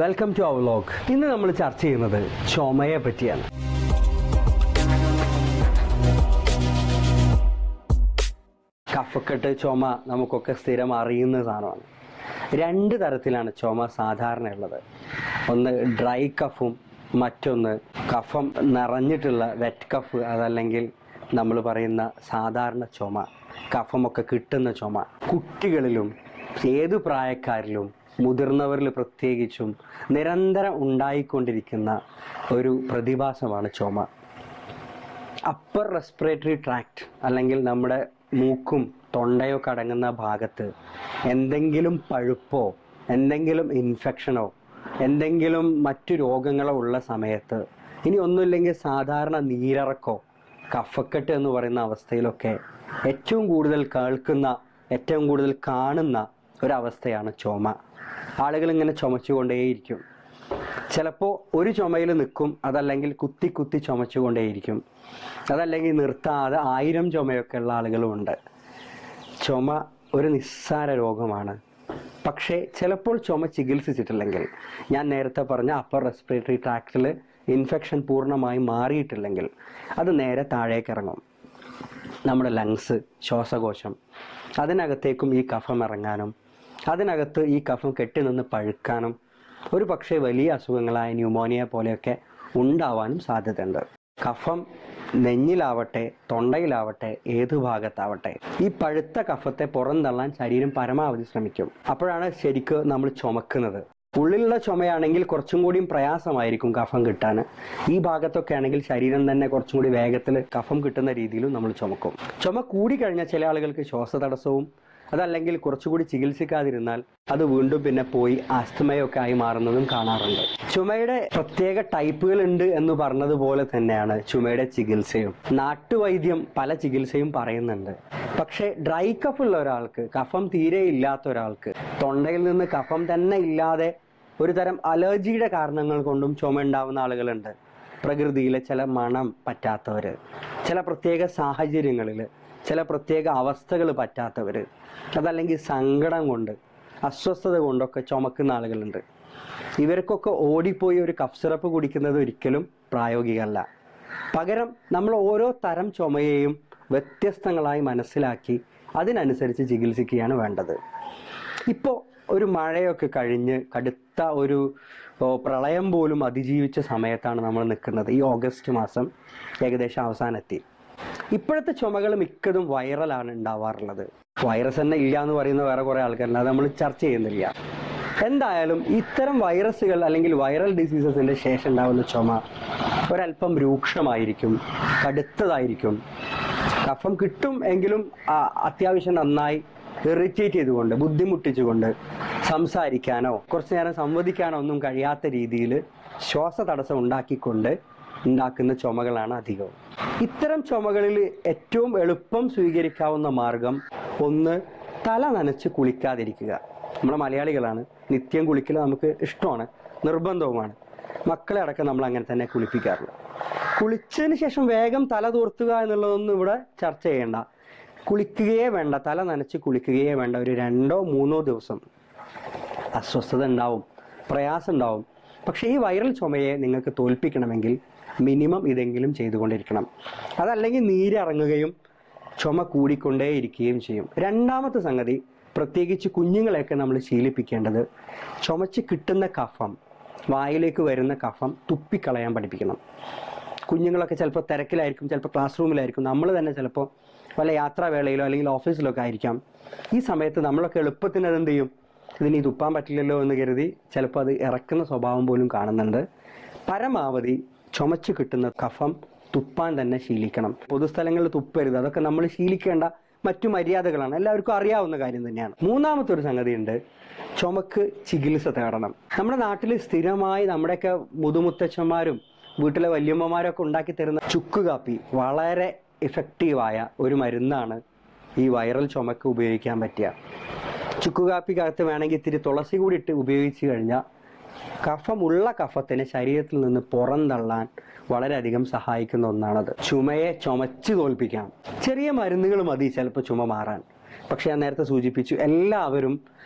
Welcome to our vlog. ഇന്ന് നമ്മൾ ചർച്ച ചെയ്യുന്നത് ചുമയെ പറ്റിയാണ്. കഫക്കെട്ട്, ചുമ നമുക്കൊക്കെ സ്ഥിരം അറിയുന്ന സാധനമാണ്. രണ്ട് തരത്തിലാണ് ചുമ സാധാരണ ഉള്ളത്. ഒന്ന് ഡ്രൈ കഫും, മറ്റൊന്ന് കഫം നിറഞ്ഞിട്ടുള്ള വെറ്റ് കഫ്, അതല്ലെങ്കിൽ നമ്മൾ പറയുന്ന സാധാരണ ചുമ, കഫമൊക്കെ കിട്ടുന്ന ചുമ. കുട്ടികളിലും ഏതു പ്രായക്കാരിലും മുതിർന്നവരിൽ പ്രത്യേകിച്ചും നിരന്തരം ഉണ്ടായിക്കൊണ്ടിരിക്കുന്ന ഒരു പ്രതിഭാസമാണ് ചുമ. അപ്പർ റെസ്പിറേറ്ററി ട്രാക്ട് അല്ലെങ്കിൽ നമ്മുടെ മൂക്കും തൊണ്ടയോ അടങ്ങുന്ന ഭാഗത്ത് എന്തെങ്കിലും പഴുപ്പോ എന്തെങ്കിലും ഇൻഫെക്ഷനോ എന്തെങ്കിലും മറ്റു രോഗങ്ങളോ ഉള്ള സമയത്ത്, ഇനി ഒന്നുമില്ലെങ്കിൽ സാധാരണ നീരിറക്കോ കഫക്കെട്ട് എന്ന് പറയുന്ന അവസ്ഥയിലൊക്കെ ഏറ്റവും കൂടുതൽ കേൾക്കുന്ന, ഏറ്റവും കൂടുതൽ കാണുന്ന ഒരവസ്ഥയാണ് ചുമ. ആളുകൾ ഇങ്ങനെ ചുമച്ചുകൊണ്ടേയിരിക്കും. ചിലപ്പോൾ ഒരു ചുമയിൽ നിൽക്കും, അതല്ലെങ്കിൽ കുത്തി കുത്തി ചുമച്ചുകൊണ്ടേയിരിക്കും, അതല്ലെങ്കിൽ നിർത്താതെ 1000 ചുമയൊക്കെ ഉള്ള ആളുകളുമുണ്ട്. ചുമ ഒരു നിസ്സാര രോഗമാണ്. പക്ഷേ ചിലപ്പോൾ ചുമ ചികിത്സിച്ചിട്ടില്ലെങ്കിൽ, ഞാൻ നേരത്തെ പറഞ്ഞ അപ്പർ റെസ്പിറേറ്ററി ട്രാക്റ്റിൽ ഇൻഫെക്ഷൻ പൂർണ്ണമായി മാറിയിട്ടില്ലെങ്കിൽ അത് നേരെ താഴേക്ക് ഇറങ്ങും. നമ്മുടെ ലങ്സ്, ശ്വാസകോശം, അതിനകത്തേക്കും ഈ കഫം ഇറങ്ങാനും അതിനകത്ത് ഈ കഫം കെട്ടിനിന്ന് പഴുക്കാനും ഒരു പക്ഷേ വലിയ അസുഖങ്ങളായ ന്യൂമോണിയ പോലെയൊക്കെ ഉണ്ടാവാനും സാധ്യതയുണ്ട്. കഫം നെഞ്ഞിലാവട്ടെ തൊണ്ടയിലാവട്ടെ ഏതു ഭാഗത്താവട്ടെ ഈ പഴുത്ത കഫത്തെ പുറന്തള്ളാൻ ശരീരം പരമാവധി ശ്രമിക്കും. അപ്പോഴാണ് ശരിക്കും നമ്മൾ ചുമക്കുന്നത്. ഉള്ളിലുള്ള ചുമയാണെങ്കിൽ കുറച്ചും കൂടിയും പ്രയാസമായിരിക്കും കഫം കിട്ടാൻ. ഈ ഭാഗത്തൊക്കെ ആണെങ്കിൽ ശരീരം തന്നെ കുറച്ചും കൂടി വേഗത്തിൽ കഫം കിട്ടുന്ന രീതിയിലും നമ്മൾ ചുമക്കും. ചുമ കൂടിക്കഴിഞ്ഞാൽ ചില ആളുകൾക്ക് ശ്വാസതടസ്സവും, അതല്ലെങ്കിൽ കുറച്ചുകൂടി ചികിത്സിക്കാതിരുന്നാൽ അത് വീണ്ടും പിന്നെ പോയി ആസ്തമയൊക്കെ ആയി മാറുന്നതും കാണാറുണ്ട്. ചുമയുടെ പ്രത്യേക ടൈപ്പുകൾ ഉണ്ട് എന്ന് പറഞ്ഞതുപോലെ തന്നെയാണ് ചുമയുടെ ചികിത്സയും. നാട്ടുവൈദ്യം പല ചികിത്സയും പറയുന്നുണ്ട്. പക്ഷേ ഡ്രൈ കഫ് ഉള്ള ഒരാൾക്ക്, കഫം തീരെ ഇല്ലാത്ത ഒരാൾക്ക്, തൊണ്ടയിൽ നിന്ന് കഫം തന്നെ ഇല്ലാതെ ഒരു തരം അലർജിയുടെ കാരണങ്ങൾ കൊണ്ടും ചുമ ഉണ്ടാവുന്ന ആളുകളുണ്ട്. പ്രകൃതിയിലെ ചില മണം പറ്റാത്തവർ, ചില പ്രത്യേക സാഹചര്യങ്ങളിൽ ചില പ്രത്യേക അവസ്ഥകൾ പറ്റാത്തവർ, അതല്ലെങ്കിൽ സങ്കടം കൊണ്ട്, അസ്വസ്ഥത കൊണ്ടൊക്കെ ചുമക്കുന്ന ആളുകളുണ്ട്. ഇവർക്കൊക്കെ ഓടിപ്പോയി ഒരു കഫ് സിറപ്പ് കുടിക്കുന്നത് ഒരിക്കലും പ്രായോഗികമല്ല. പകരം നമ്മൾ ഓരോ തരം ചുമയെയും വ്യത്യസ്തങ്ങളായി മനസ്സിലാക്കി അതിനനുസരിച്ച് ചികിത്സിക്കുകയാണ് വേണ്ടത്. ഇപ്പോൾ ഒരു മഴയൊക്കെ കഴിഞ്ഞ് കടുത്ത ഒരു പ്രളയം പോലും അതിജീവിച്ച സമയത്താണ് നമ്മൾ നിൽക്കുന്നത്. ഈ ഓഗസ്റ്റ് മാസം ഏകദേശം അവസാനത്തി. ഇപ്പോഴത്തെ ചുമകൾ മിക്കതും വൈറലാണ് ഉണ്ടാവാറുള്ളത്. വൈറസ് തന്നെ ഇല്ല എന്ന് പറയുന്ന വേറെ കുറേ ആൾക്കാരുണ്ട്, അത് നമ്മൾ ചർച്ച ചെയ്യുന്നില്ല. എന്തായാലും ഇത്തരം വൈറസുകൾ അല്ലെങ്കിൽ വൈറൽ ഡിസീസസിന്റെ ശേഷം ഉണ്ടാകുന്ന ചുമ ഒരല്പം രൂക്ഷമായിരിക്കും, കടുത്തതായിരിക്കും. കഫം കിട്ടും എങ്കിലും അത്യാവശ്യം നന്നായി ഇറിറ്റേറ്റ് ചെയ്തുകൊണ്ട്, ബുദ്ധിമുട്ടിച്ചുകൊണ്ട് സംസാരിക്കാനോ കുറച്ചു നേരം സംവദിക്കാനോ ഒന്നും കഴിയാത്ത രീതിയിൽ ശ്വാസതടസ്സം ഉണ്ടാക്കിക്കൊണ്ട് ഉണ്ടാക്കുന്ന ചുമകളാണ് അധികവും. ഇത്തരം ചുമകളിൽ ഏറ്റവും എളുപ്പം സ്വീകരിക്കാവുന്ന മാർഗം ഒന്ന്, തല നനച്ച് കുളിക്കാതിരിക്കുക. നമ്മുടെ മലയാളികളാണ്, നിത്യം കുളിക്കൽ നമുക്ക് ഇഷ്ടമാണ്, നിർബന്ധവുമാണ്. മക്കളെ അടക്കം നമ്മൾ അങ്ങനെ തന്നെ കുളിപ്പിക്കാറുണ്ട്. കുളിച്ചതിന് ശേഷം വേഗം തല തോർത്തുക എന്നുള്ളതൊന്നും ഇവിടെ ചർച്ച ചെയ്യേണ്ട. കുളിക്കുകയേ വേണ്ട, തല നനച്ച് കുളിക്കുകയേ വേണ്ട. ഒരു 2-3 ദിവസം അസ്വസ്ഥത ഉണ്ടാവും, പ്രയാസം ഉണ്ടാവും. പക്ഷേ ഈ വൈറൽ ചുമയെ നിങ്ങൾക്ക് തോൽപ്പിക്കണമെങ്കിൽ മിനിമം ഇതെങ്കിലും ചെയ്തുകൊണ്ടിരിക്കണം. അതല്ലെങ്കിൽ നീരിറങ്ങുകയും ചുമ കൂടിക്കൊണ്ടേയിരിക്കുകയും ചെയ്യും. രണ്ടാമത്തെ സംഗതി, പ്രത്യേകിച്ച് കുഞ്ഞുങ്ങളെയൊക്കെ നമ്മൾ ശീലിപ്പിക്കേണ്ടത്, ചുമച്ച് കിട്ടുന്ന കഫം, വായിലേക്ക് വരുന്ന കഫം തുപ്പിക്കളയാൻ പഠിപ്പിക്കണം. കുഞ്ഞുങ്ങളൊക്കെ ചിലപ്പോൾ തിരക്കിലായിരിക്കും, ചിലപ്പോൾ ക്ലാസ് റൂമിലായിരിക്കും, നമ്മൾ തന്നെ ചിലപ്പോൾ വല്ല യാത്രാവേളയിലോ അല്ലെങ്കിൽ ഓഫീസിലൊക്കെ ആയിരിക്കാം. ഈ സമയത്ത് നമ്മളൊക്കെ എളുപ്പത്തിന് അതെന്ത് ചെയ്യും, ഇതിനി തുപ്പാൻ പറ്റില്ലല്ലോ എന്ന് കരുതി ചിലപ്പോൾ അത് ഇറക്കുന്ന സ്വഭാവം പോലും കാണുന്നുണ്ട്. പരമാവധി ചുമച്ച് കിട്ടുന്ന കഫം തുപ്പാൻ തന്നെ ശീലിക്കണം. പൊതുസ്ഥലങ്ങളിൽ തുപ്പരുത്, അതൊക്കെ നമ്മൾ ശീലിക്കേണ്ട മറ്റു മര്യാദകളാണ്, എല്ലാവർക്കും അറിയാവുന്ന കാര്യം തന്നെയാണ്. മൂന്നാമത്തെ ഒരു സംഗതി ഉണ്ട്, ചുമക്ക് ചികിത്സ തേടണം. നമ്മുടെ നാട്ടിൽ സ്ഥിരമായി നമ്മുടെയൊക്കെ മുതുമുത്തച്ഛന്മാരും വീട്ടിലെ വല്യമ്മമാരൊക്കെ ഉണ്ടാക്കി തരുന്ന ചുക്ക് കാപ്പി വളരെ ഇഫക്റ്റീവായ ഒരു മരുന്നാണ് ഈ വൈറൽ ചുമക്ക് ഉപയോഗിക്കാൻ പറ്റുക. ചുക്ക് കാപ്പിക്കകത്ത് വേണമെങ്കിൽ ഇത്തിരി തുളസി കൂടി ഇട്ട് ഉപയോഗിച്ച് കഴിഞ്ഞാൽ കഫമുള്ള കഫത്തിനെ ശരീരത്തിൽ നിന്ന് പുറന്തള്ളാൻ വളരെയധികം സഹായിക്കുന്ന ഒന്നാണത്. ചുമയെ ചുമച്ച് തോൽപ്പിക്കാം. ചെറിയ മരുന്നുകൾ മതി ചിലപ്പോൾ ചുമ മാറാൻ. പക്ഷെ ഞാൻ നേരത്തെ സൂചിപ്പിച്ചു, എല്ലാവരും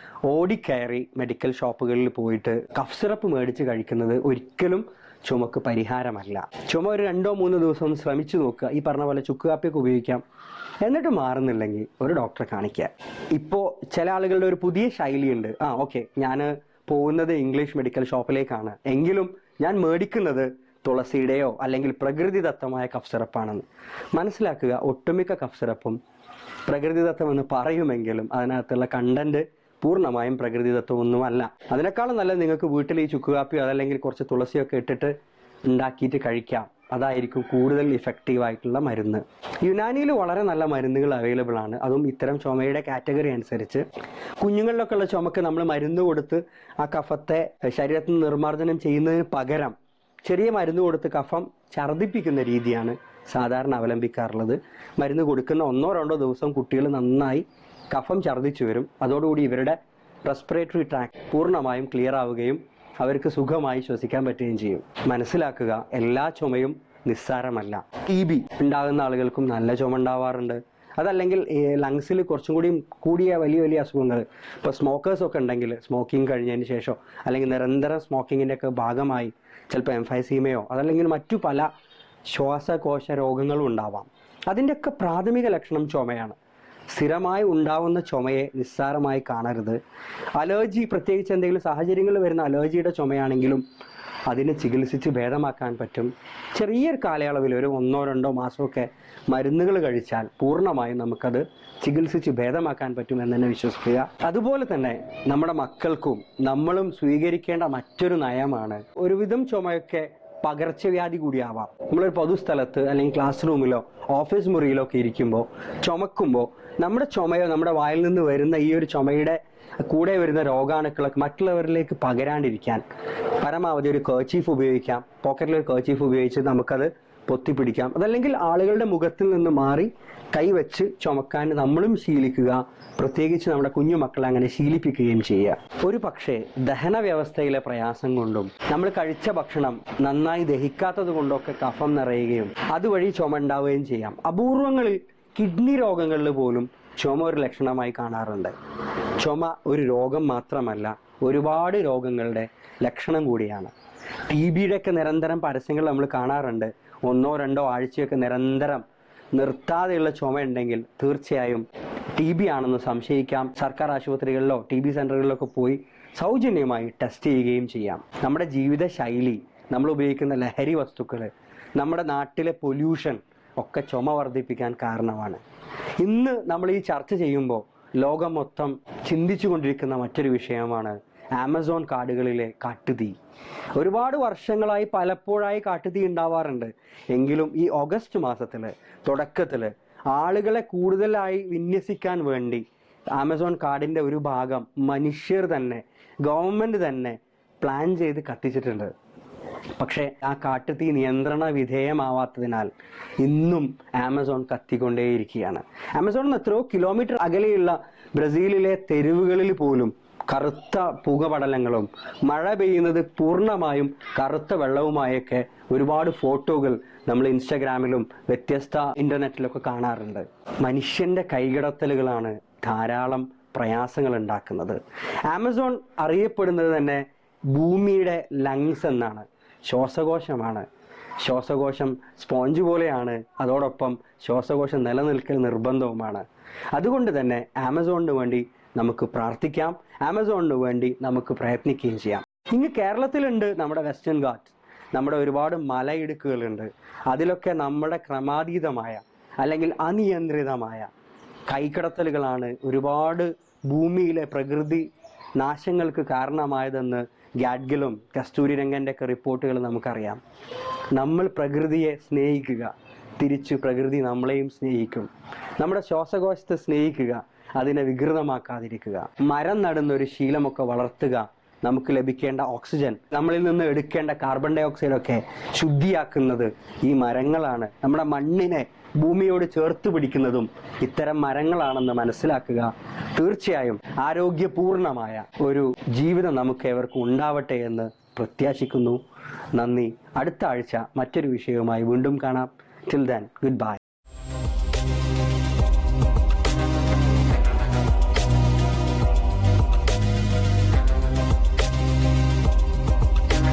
ഓടിക്കയറി മെഡിക്കൽ ഷോപ്പുകളിൽ പോയിട്ട് കഫ് സിറപ്പ് മേടിച്ച് കഴിക്കുന്നത് ഒരിക്കലും ചുമക്ക് പരിഹാരമല്ല. ചുമ ഒരു 2-3 ദിവസം ഒന്ന് ശ്രമിച്ചു നോക്കുക. ഈ പറഞ്ഞ പോലെ ചുക്ക് കാപ്പിയൊക്കെ ഉപയോഗിക്കാം. എന്നിട്ട് മാറുന്നില്ലെങ്കിൽ ഒരു ഡോക്ടറെ കാണിക്കുക. ഇപ്പോൾ ചില ആളുകളുടെ ഒരു പുതിയ ശൈലിയുണ്ട്. ഓക്കെ, ഞാൻ പോകുന്നത് ഇംഗ്ലീഷ് മെഡിക്കൽ ഷോപ്പിലേക്കാണ്, എങ്കിലും ഞാൻ മേടിക്കുന്നത് തുളസിയുടെയോ അല്ലെങ്കിൽ പ്രകൃതിദത്തമായ കഫ് സിറപ്പാണെന്ന്. മനസ്സിലാക്കുക, ഒട്ടുമിക്ക കഫ് സിറപ്പും പ്രകൃതിദത്തം എന്ന് പറയുമെങ്കിലും അതിനകത്തുള്ള കണ്ടന്റ് പൂർണ്ണമായും പ്രകൃതിദത്തമൊന്നുമല്ല. അതിനേക്കാളും നല്ലത് നിങ്ങൾക്ക് വീട്ടിൽ ഈ ചുക്ക് കാപ്പിയോ അതല്ലെങ്കിൽ കുറച്ച് തുളസിയൊക്കെ ഇട്ടിട്ട് ഉണ്ടാക്കിയിട്ട് കഴിക്കാം. അതായിരിക്കും കൂടുതൽ ഇഫക്റ്റീവ് ആയിട്ടുള്ള മരുന്ന്. യുനാനിയിൽ വളരെ നല്ല മരുന്നുകൾ അവൈലബിൾ ആണ്. അതും ഇത്തരം ചുമയുടെ കാറ്റഗറി അനുസരിച്ച്. കുഞ്ഞുങ്ങളിലൊക്കെ ഉള്ള ചുമക്ക് നമ്മൾ മരുന്ന് കൊടുത്ത് ആ കഫത്തെ ശരീരത്തിൽ നിന്ന് നിർമ്മാർജ്ജനം ചെയ്യുന്നതിന് പകരം ചെറിയ മരുന്ന് കൊടുത്ത് കഫം ഛർദ്ദിപ്പിക്കുന്ന രീതിയാണ് സാധാരണ അവലംബിക്കാറുള്ളത്. മരുന്ന് കൊടുക്കുന്ന 1-2 ദിവസം കുട്ടികൾ നന്നായി കഫം ഛർദ്ദിച്ചു വരും. അതോടുകൂടി ഇവരുടെ റെസ്പിറേറ്ററി ട്രാക്ട് പൂർണ്ണമായും ക്ലിയർ ആവുകയും അവർക്ക് സുഖമായി ശ്വസിക്കാൻ പറ്റുകയും ചെയ്യും. മനസ്സിലാക്കുക, എല്ലാ ചുമയും നിസ്സാരമല്ല. TB ഉണ്ടാകുന്ന ആളുകൾക്കും നല്ല ചുമ ഉണ്ടാവാറുണ്ട്. അതല്ലെങ്കിൽ ലങ്സിൽ കുറച്ചും കൂടി കൂടിയ വലിയ വലിയ അസുഖങ്ങൾ, ഇപ്പോൾ സ്മോക്കേഴ്സൊക്കെ ഉണ്ടെങ്കിൽ സ്മോക്കിംഗ് കഴിഞ്ഞതിന് ശേഷം അല്ലെങ്കിൽ നിരന്തരം സ്മോക്കിങ്ങിൻ്റെ ഒക്കെ ഭാഗമായി ചിലപ്പോൾ എംഫൈസീമയോ അതല്ലെങ്കിൽ മറ്റു പല ശ്വാസകോശ രോഗങ്ങളും ഉണ്ടാവാം. അതിൻ്റെയൊക്കെ പ്രാഥമിക ലക്ഷണം ചുമയാണ്. സ്ഥിരമായി ഉണ്ടാവുന്ന ചുമയെ നിസ്സാരമായി കാണരുത്. അലർജി, പ്രത്യേകിച്ച് എന്തെങ്കിലും സാഹചര്യങ്ങളിൽ വരുന്ന അലർജിയുടെ ചുമയാണെങ്കിലും അതിനെ ചികിത്സിച്ച് ഭേദമാക്കാൻ പറ്റും. ചെറിയൊരു കാലയളവിൽ ഒരു 1-2 മാസമൊക്കെ മരുന്നുകൾ കഴിച്ചാൽ പൂർണ്ണമായും നമുക്കത് ചികിത്സിച്ച് ഭേദമാക്കാൻ പറ്റും എന്ന് തന്നെ വിശ്വസിക്കുക. അതുപോലെ തന്നെ നമ്മുടെ മക്കൾക്കും നമ്മളും സ്വീകരിക്കേണ്ട മറ്റൊരു നയമാണ്, ഒരുവിധം ചുമയൊക്കെ പകർച്ചവ്യാധി കൂടിയാവാം. നമ്മളൊരു പൊതുസ്ഥലത്ത് അല്ലെങ്കിൽ ക്ലാസ് റൂമിലോ ഓഫീസ് മുറിയിലോ ഒക്കെ ഇരിക്കുമ്പോൾ ചുമക്കുമ്പോൾ നമ്മുടെ ചുമയോ നമ്മുടെ വായിൽ നിന്ന് വരുന്ന ഈ ഒരു ചുമയുടെ കൂടെ വരുന്ന രോഗാണുക്കളൊക്കെ മറ്റുള്ളവരിലേക്ക് പകരാണ്ടിരിക്കാൻ പരമാവധി ഒരു കർച്ചീഫ് ഉപയോഗിക്കാം. പോക്കറ്റിലൊരു കർച്ചീഫ് ഉപയോഗിച്ച് നമുക്കത് പൊത്തിപ്പിടിക്കാം. അതല്ലെങ്കിൽ ആളുകളുടെ മുഖത്തിൽ നിന്ന് മാറി കൈവച്ച് ചുമക്കാൻ നമ്മളും ശീലിക്കുക. പ്രത്യേകിച്ച് നമ്മുടെ കുഞ്ഞുമക്കളെ അങ്ങനെ ശീലിപ്പിക്കുകയും ചെയ്യുക. ഒരു പക്ഷേ ദഹന വ്യവസ്ഥയിലെ പ്രയാസം കൊണ്ടും നമ്മൾ കഴിച്ച ഭക്ഷണം നന്നായി ദഹിക്കാത്തത് കൊണ്ടൊക്കെ കഫം നിറയുകയും അതുവഴി ചുമ ഉണ്ടാവുകയും ചെയ്യാം. അപൂർവങ്ങളിൽ കിഡ്നി രോഗങ്ങളിൽ പോലും ചുമ ഒരു ലക്ഷണമായി കാണാറുണ്ട്. ചുമ ഒരു രോഗം മാത്രമല്ല, ഒരുപാട് രോഗങ്ങളുടെ ലക്ഷണം കൂടിയാണ്. TBയുടെയൊക്കെ നിരന്തരം പരസ്യങ്ങൾ നമ്മൾ കാണാറുണ്ട്. 1-2 ആഴ്ചയൊക്കെ നിരന്തരം നിർത്താതെയുള്ള ചുമ ഉണ്ടെങ്കിൽ തീർച്ചയായും TB ആണെന്ന് സംശയിക്കാം. സർക്കാർ ആശുപത്രികളിലോ TB സെൻ്ററുകളിലൊക്കെ പോയി സൗജന്യമായി ടെസ്റ്റ് ചെയ്യുകയും ചെയ്യാം. നമ്മുടെ ജീവിത ശൈലി, നമ്മൾ ഉപയോഗിക്കുന്ന ലഹരി വസ്തുക്കൾ, നമ്മുടെ നാട്ടിലെ പൊല്യൂഷൻ ഒക്കെ ചുമ വർദ്ധിപ്പിക്കാൻ കാരണമാണ്. ഇന്ന് നമ്മൾ ഈ ചർച്ച ചെയ്യുമ്പോൾ ലോകം മൊത്തം ചിന്തിച്ചു കൊണ്ടിരിക്കുന്ന മറ്റൊരു വിഷയമാണ് ആമസോൺ കാടുകളിലെ കാട്ടുതീ. ഒരുപാട് വർഷങ്ങളായി പലപ്പോഴായി കാട്ടുതീ ഉണ്ടാവാറുണ്ട്. എങ്കിലും ഈ ഓഗസ്റ്റ് മാസത്തിൽ തുടക്കത്തിൽ ആളുകളെ കൂടുതലായി വിന്യസിക്കാൻ വേണ്ടി ആമസോൺ കാടിൻ്റെ ഒരു ഭാഗം മനുഷ്യർ തന്നെ, ഗവൺമെൻറ് തന്നെ പ്ലാൻ ചെയ്ത് കത്തിച്ചിട്ടുണ്ട്. പക്ഷേ ആ കാട്ടുതീ നിയന്ത്രണ വിധേയമാവാത്തതിനാൽ ഇന്നും ആമസോൺ കത്തിക്കൊണ്ടേയിരിക്കുകയാണ്. ആമസോണിൽ എത്രയോ കിലോമീറ്റർ അകലെയുള്ള ബ്രസീലിലെ തെരുവുകളിൽ പോലും കറുത്ത പുകപടലങ്ങളും മഴ പെയ്യുന്നത് പൂർണ്ണമായും കറുത്ത വെള്ളവുമായൊക്കെ ഒരുപാട് ഫോട്ടോകൾ നമ്മൾ ഇൻസ്റ്റഗ്രാമിലും വ്യത്യസ്ത ഇന്റർനെറ്റിലൊക്കെ കാണാറുണ്ട്. മനുഷ്യന്റെ കൈകടത്തലുകളാണ് ധാരാളം പ്രയാസങ്ങൾ ഉണ്ടാക്കുന്നത്. ആമസോൺ അറിയപ്പെടുന്നത് തന്നെ ഭൂമിയുടെ ലങ്സ് എന്നാണ്. ശ്വാസകോശമാണ്. ശ്വാസകോശം സ്പോഞ്ച് പോലെയാണ്. അതോടൊപ്പം ശ്വാസകോശം നിലനിൽക്കൽ നിർബന്ധവുമാണ്. അതുകൊണ്ട് തന്നെ ആമസോണിന് വേണ്ടി നമുക്ക് പ്രാർത്ഥിക്കാം, ആമസോണിന് വേണ്ടി നമുക്ക് പ്രയത്നിക്കുകയും ചെയ്യാം. ഇങ്ങ് കേരളത്തിലുണ്ട് നമ്മുടെ വെസ്റ്റേൺ ഗാട്ട്സ്, നമ്മുടെ ഒരുപാട് മലയിടുക്കുകളുണ്ട്. അതിലൊക്കെ നമ്മുടെ ക്രമാതീതമായ അല്ലെങ്കിൽ അനിയന്ത്രിതമായ കൈക്കടത്തലുകളാണ് ഒരുപാട് ഭൂമിയിലെ പ്രകൃതി നാശങ്ങൾക്ക് കാരണമായതെന്ന് ഗാഡ്ഗിലും കസ്തൂരിരംഗൻ്റെ ഒക്കെ റിപ്പോർട്ടുകൾ നമുക്കറിയാം. നമ്മൾ പ്രകൃതിയെ സ്നേഹിക്കുക, തിരിച്ചു പ്രകൃതി നമ്മളെയും സ്നേഹിക്കും. നമ്മുടെ ശ്വാസകോശത്തെ സ്നേഹിക്കുക, അതിനെ വികൃതമാക്കാതിരിക്കുക. മരം നടുന്നൊരു ശീലമൊക്കെ വളർത്തുക. നമുക്ക് ലഭിക്കേണ്ട ഓക്സിജൻ, നമ്മളിൽ നിന്ന് എടുക്കേണ്ട കാർബൺ ഡൈ ഓക്സൈഡൊക്കെ ശുദ്ധിയാക്കുന്നത് ഈ മരങ്ങളാണ്. നമ്മുടെ മണ്ണിനെ ഭൂമിയോട് ചേർത്ത് പിടിക്കുന്നതും ഇത്തരം മരങ്ങളാണെന്ന് മനസ്സിലാക്കുക. തീർച്ചയായും ആരോഗ്യപൂർണമായ ഒരു ജീവിതം നമുക്ക് ഏവർക്കും ഉണ്ടാവട്ടെ എന്ന് പ്രത്യാശിക്കുന്നു. നന്ദി. അടുത്ത ആഴ്ച മറ്റൊരു വിഷയവുമായി വീണ്ടും കാണാം. Till then, good bye.